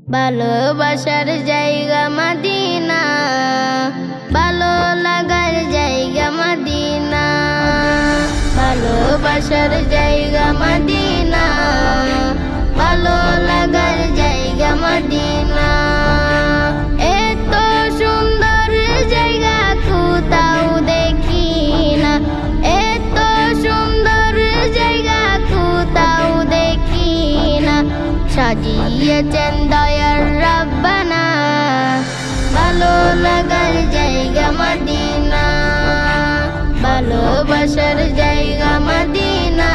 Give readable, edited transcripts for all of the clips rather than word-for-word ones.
ভালোবাসার জায়গা মদিনা, ভালো লাগার জায়গা মদিনা। ভালোবাসার জায়গা মদিনা, ভালো লাগার জায়গা মদিনা। এত সুন্দর জায়গা কোথাও দেখি না, এত সুন্দর জায়গা কোথাও দেখি না। সাজিয়েছেন দয়ার রব্বানা, ভালো লাগার জায়গা মদিনা। ভালোবাসার জায়গা মদিনা,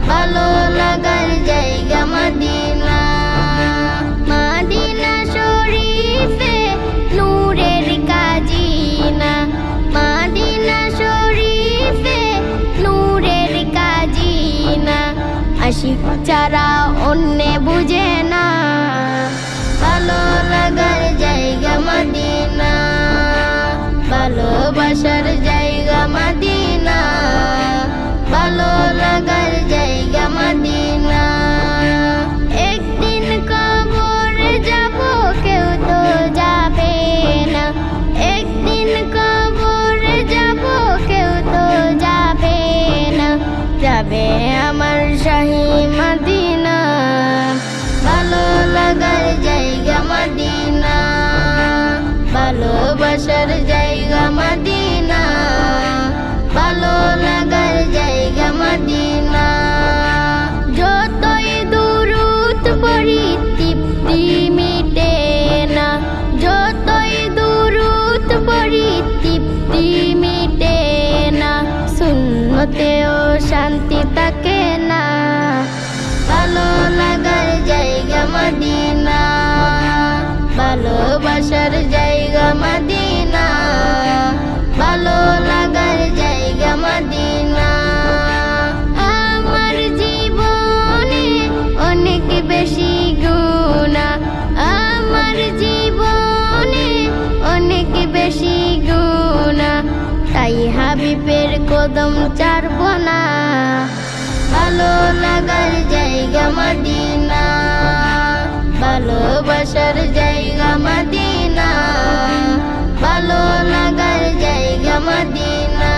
ভালো লাগার জায়গা মদিনা। মদিনা শরীফে নূরের কাজিনা, মদিনা শরীফে নূরের কাজিনা। আশিক ছাড়া অন্য বুঝে না, ভালো লাগার জায়গা মদিনা। ভালোবাসার জায়গা মদিনা, ভালো লাগার জায়গা মদিনা। একদিন কবরে যাব কেউ তো যাবে না, একদিন কবরে যাব কেউ তো যাবে না। যাবে আমার শাহী মদিনা, ভালো লাগার জায়গা মদিনা। ভালোবাসার জায়গা মদিনা, ভালো লাগার জায়গা মদিনা। যতই দুরূদ পড়ি তৃপ্তি মিটে না, যতই দুরূদ পড়ি তৃপ্তি মিটে না। সুন্নতেও শান্তি থাকে না, ভালো লাগার জায়গা মদিনা। ভালোবাসার জায়গা মদিনা, ভালো লাগার জায়গা মদিনা। আমার জীবনে অনেক বেশি গুনাহ, আমার জীবনে অনেক বেশি গুনাহ। তাই হাবিবের কদম ছাড়ব না, ভালো লাগার জায়গা মদিনা। ভালোবাসার জায়গা মদিনা, ভালো লাগার জায়গা মদিনা।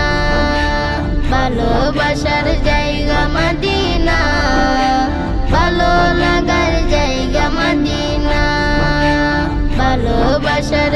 ভালোবাসার জায়গা মদিনা, ভালো লাগার জায়গা মদিনা। ভালোবাসার